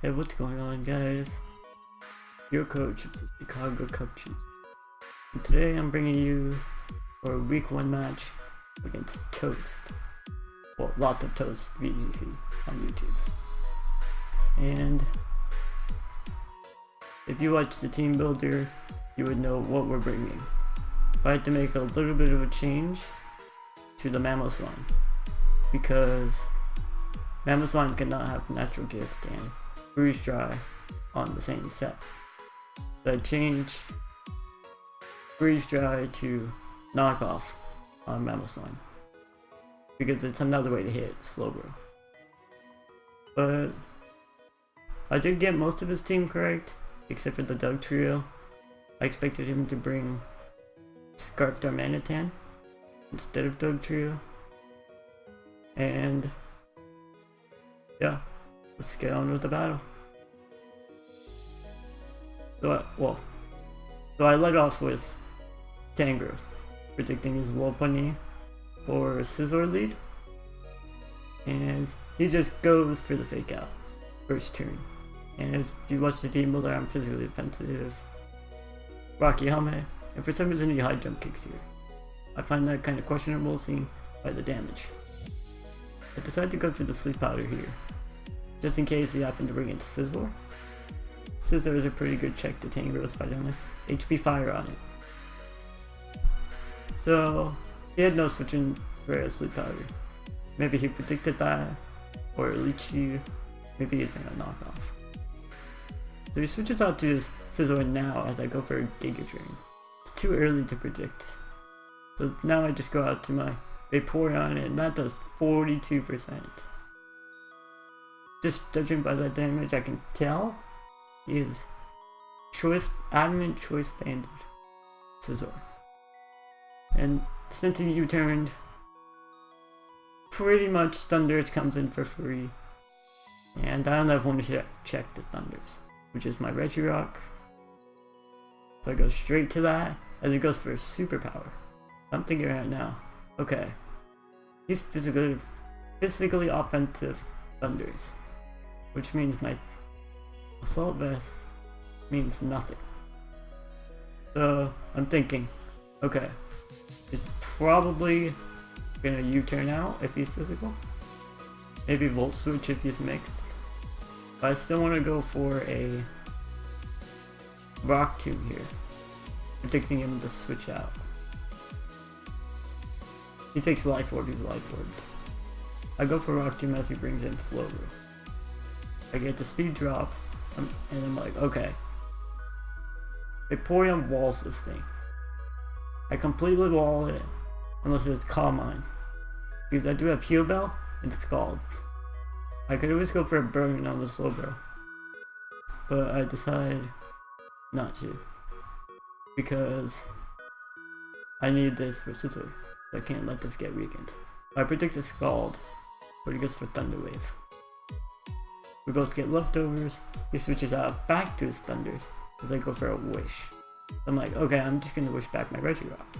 Hey, what's going on, guys? Your coach of the Chicago Cubchoos. And today I'm bringing you for a week 1 match against Toast. Well, lots of Toast VGC on YouTube. And if you watch the team builder, you would know what we're bringing. I had to make a little bit of a change to the Mamoswine because Mamoswine cannot have Natural Gift and Freeze Dry on the same set. So I changed Freeze Dry to Knockoff on Mamoswine because it's another way to hit Slowbro. But I did get most of his team correct except for the Doug Trio. I expected him to bring Scarf Darmanitan instead of Doug Trio. And yeah, let's get on with the battle. So I led off with Tangrowth, predicting his Lopunny for a Scizor lead. And he just goes for the fake out first turn. And if you watch the team builder, I'm physically defensive, Rocky Helmet, and for some reason he high jump kicks here. I find that kind of questionable seen by the damage. I decided to go for the Sleep Powder here, just in case he happened to bring in Scizor. Scizor is a pretty good check to Tangrowth finally. HP Fire on it. So he had no switching for a Sleep Powder. Maybe he predicted that, or Leechy, maybe he's gonna knock off. So he switches out to his Scizor now as I go for a Giga Drain. It's too early to predict. So now I just go out to my Vaporeon and that does 42%. Just judging by that damage, I can tell he is Adamant Choice Banded Scizor. And since he U-turned, pretty much Thunders comes in for free. And I don't ever want to check the Thunders, which is my Regirock. So I go straight to that as it goes for a superpower. I'm thinking right now, okay, he's physically offensive Thunders, which means my Assault Vest means nothing. So I'm thinking, okay, he's probably gonna U-turn out if he's physical. Maybe Volt Switch if he's mixed. But I still want to go for a Rock Tomb here, predicting him to switch out. He takes Life Orb, he's Life Orbed. I go for Rock Tomb as he brings in Slowbro. I get the speed drop, and I'm like, okay. Vaporeon walls this thing. I completely wall it, unless it's Calm Mind. Because I do have Heal Bell and Scald. I could always go for a Burn on the Slowbro, but I decide not to. Because I need this for Scizor, so I can't let this get weakened. I predict a Scald, but he goes for Thunder Wave. We both get leftovers. He switches out back to his Thunders as I go for a Wish. I'm like, okay, I'm just gonna wish back my Regirock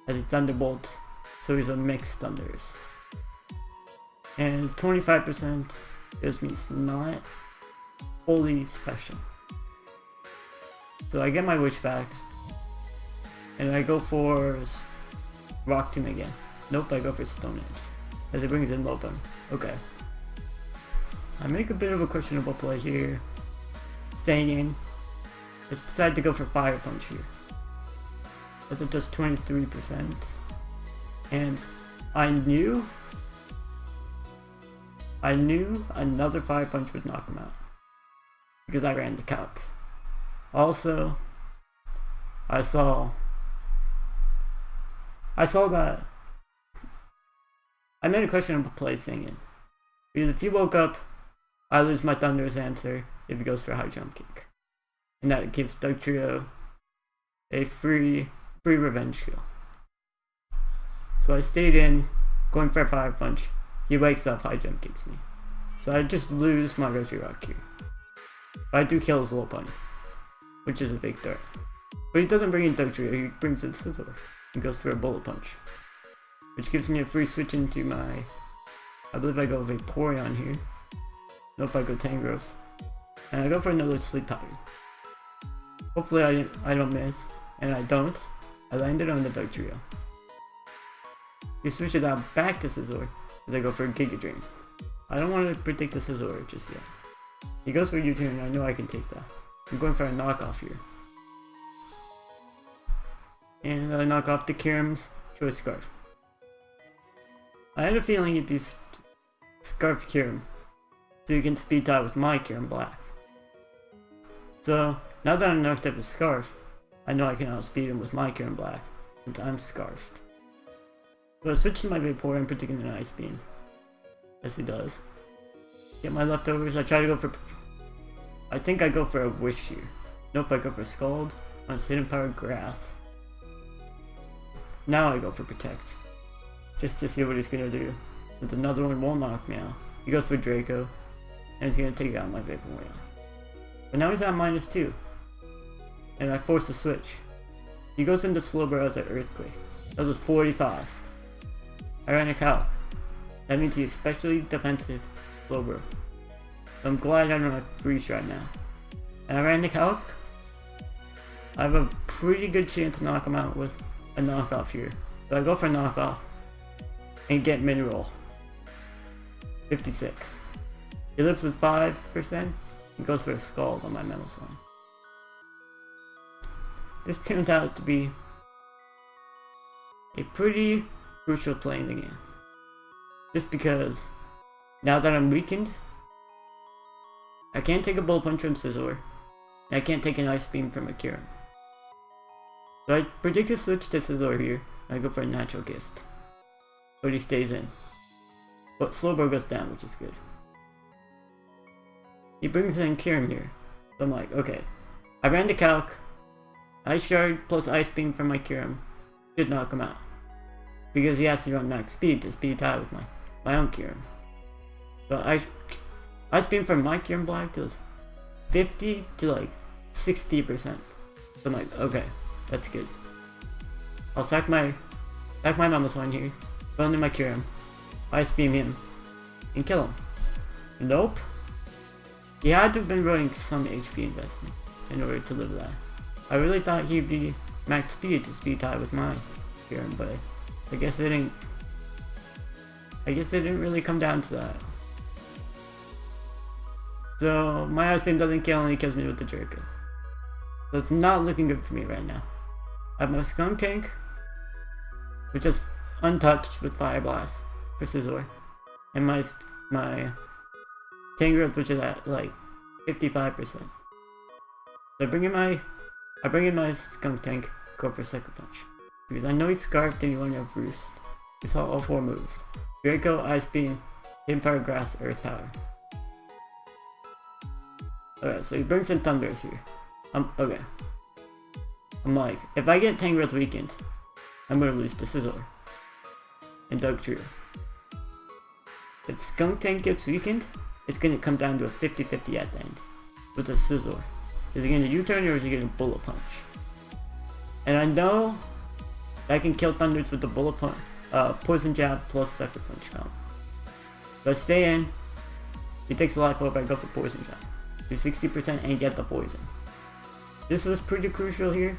as he Thunderbolts, so he's a mixed Thunders. And 25% gives me not fully special. So I get my Wish back, and I go for Rock Tomb again. Nope, I go for Stone Edge as it brings in Lopin. Okay. I make a bit of a questionable play here. Staying in. I decided to go for Fire Punch here, as it does 23%. And I knew another Fire Punch would knock him out, because I ran the calcs. Also, I saw that I made a questionable play singing. Because if he woke up, I lose my Thunder's answer if he goes for a high jump kick. And that gives Doug Trio a free revenge kill. So I stayed in, going for a Fire Punch. He wakes up, high jump kicks me. So I just lose my Regirock here. But I do kill his Lopunny, which is a big threat. But he doesn't bring in Doug Trio, he brings in Scizor and goes for a Bullet Punch, which gives me a free switch into my, I believe I go Vaporeon here. Nope, I go Tangrowth. And I go for another sleep powder. Hopefully I don't miss, and I don't. I landed on the Dark Trio. He switches out back to Scizor as I go for a Giga Drain. I don't want to predict the Scizor just yet. He goes for U-turn and I know I can take that. I'm going for a knockoff here. And I knock off the Kyurem's Choice Scarf. I had a feeling he'd be Scarf Kyurem, so you can speed tie with my Kyurem Black. So, now that I'm knocked up his Scarf, I know I can outspeed him with my Kyurem Black, since I'm Scarfed. So I switch to my Vaporeon and predicting an Ice Beam. Yes, he does. Get my leftovers, I try to go for... I think I go for a Wish here. Nope, I go for Scald on his Hidden Power Grass. Now I go for Protect, just to see what he's gonna do. Since another one won't knock me out. He goes for Draco, and he's gonna take out my Vaporeon. But now he's at -2, and I force a switch. He goes into Slowbro as an Earthquake. That was 45. I ran a Calc. That means he's especially defensive Slowbro. So I'm glad I don't have Freeze right now. And I ran the Calc. I have a pretty good chance to knock him out with a knockoff here. So I go for a knockoff and get Mineral. 56. He lives with 5% and goes for a Scald on my Metal Slime. This turns out to be a pretty crucial play in the game. Just because now that I'm weakened, I can't take a Bullet Punch from Scizor, and I can't take an Ice Beam from a Kyurem. So I predict to switch to Scizor here, and I go for a Natural Gift. But he stays in. But Slowbro goes down, which is good. He brings in Kyurem here. So I'm like, okay. I ran the Calc. Ice Shard plus Ice Beam from my Kyurem should knock him out. Because he has to run max speed to speed tie with my own Kyurem. So Ice Beam from my Kyurem Black does 50 to like 60%. So I'm like, okay, that's good. I'll sack my Mamoswine here, go into my Kyurem, Ice Beam him, and kill him. Nope. He had to have been running some HP investment in order to live that. I really thought he'd be max speed to speed tie with my Kyurem, but I guess it didn't really come down to that. So my Ice Beam doesn't kill and he kills me with the Draco. So it's not looking good for me right now. I have my Skunk Tank, which is untouched with Fire Blast for Scizor, and my Tangrowth, which is at like 55%. So I bring in my Skunk Tank, go for Sucker Punch. Because I know he's Scarfed and he won't have Roost. We saw all 4 moves. Draco, Ice Beam, Hidden Power Grass, Earth Power. Alright, so he brings in Thundurus here. Okay. I'm like, if I get Tangrowth weakened, I'm gonna lose to Scizor and Dark Trio. If Skunk Tank gets weakened, it's gonna come down to a 50-50 at the end with a Scizor. Is he gonna U-turn or is he gonna Bullet Punch? And I know I can kill Thundurus with the Bullet Punch, Poison Jab plus Sucker Punch combo. So I stay in, he takes a life over, I go for Poison Jab. Do 60% and get the poison. This was pretty crucial here,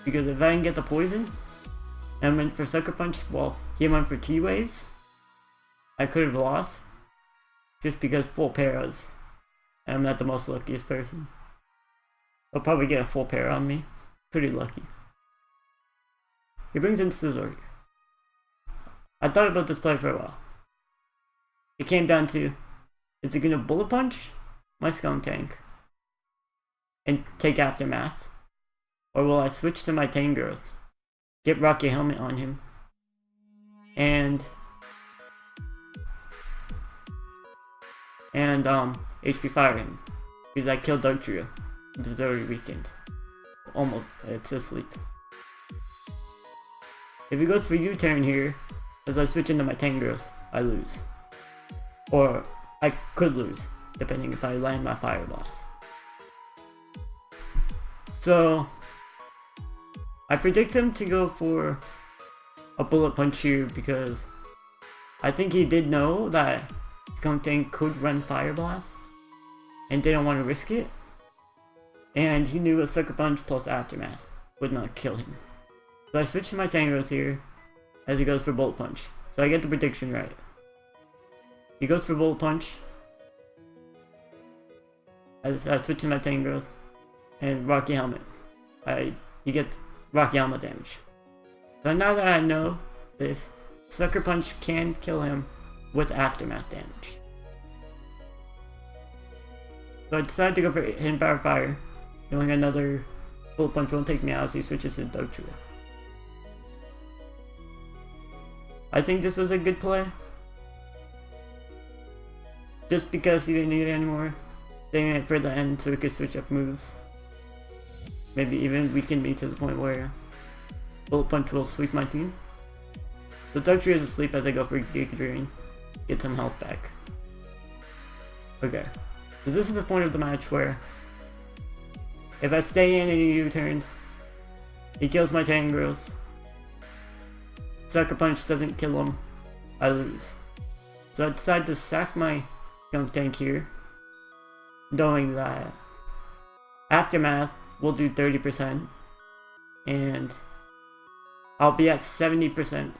because if I didn't get the poison, and went for Sucker Punch while he went for T-Wave, I could have lost, just because full paras, and I'm not the most luckiest person. I'll probably get a full para on me, pretty lucky. He brings in Scizor. I thought about this play for a while. It came down to, is he gonna Bullet Punch my Skunk Tank and take Aftermath, or will I switch to my Tangrowth, get Rocky Helmet on him, and HP Fire him, because I killed Dark Trio. It's already weakened. Almost, it's asleep. If he goes for U-turn here, as I switch into my Tangrowth, I lose. Or I could lose, depending if I land my Fire Blast. So I predict him to go for a Bullet Punch here because I think he did know that Skunk Tank could run Fire Blast. and didn't want to risk it. And he knew a Sucker Punch plus Aftermath would not kill him. So I switched to my Tangrowth here as he goes for Bullet Punch. So I get the prediction right. He goes for Bullet Punch. I switch to my Tangrowth and Rocky Helmet. He gets Rocky Helmet damage. So now that I know this, Sucker Punch can kill him with Aftermath damage. So I decided to go for Hidden Power Fire, knowing another Bullet Punch won't take me out as he switches to Dugtrio. I think this was a good play. Just because he didn't need it anymore. Saving it for the end so we could switch up moves. Maybe even weaken me to the point where Bullet Punch will sweep my team. So Dugtrio is asleep as I go for Giga Drain. Get some health back. Okay. So this is the point of the match where if I stay in and he U-turns, he kills my Tangrowth. Sucker Punch doesn't kill him, I lose. So I decide to sack my Skunk Tank here, knowing that Aftermath will do 30%, and I'll be at 70%,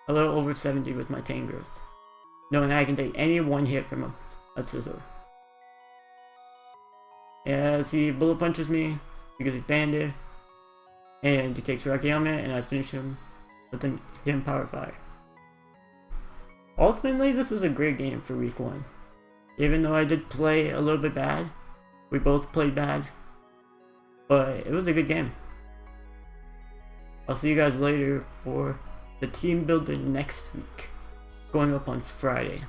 a little over 70 with my Tangrowth, knowing I can take any one hit from a Scizor. As he Bullet Punches me because he's banded, and he takes Rocky Helmet, and I finish him with a Hidden Power Fire. Ultimately, this was a great game for week 1. Even though I did play a little bit bad, we both played bad, but it was a good game. I'll see you guys later for the team builder next week, going up on Friday.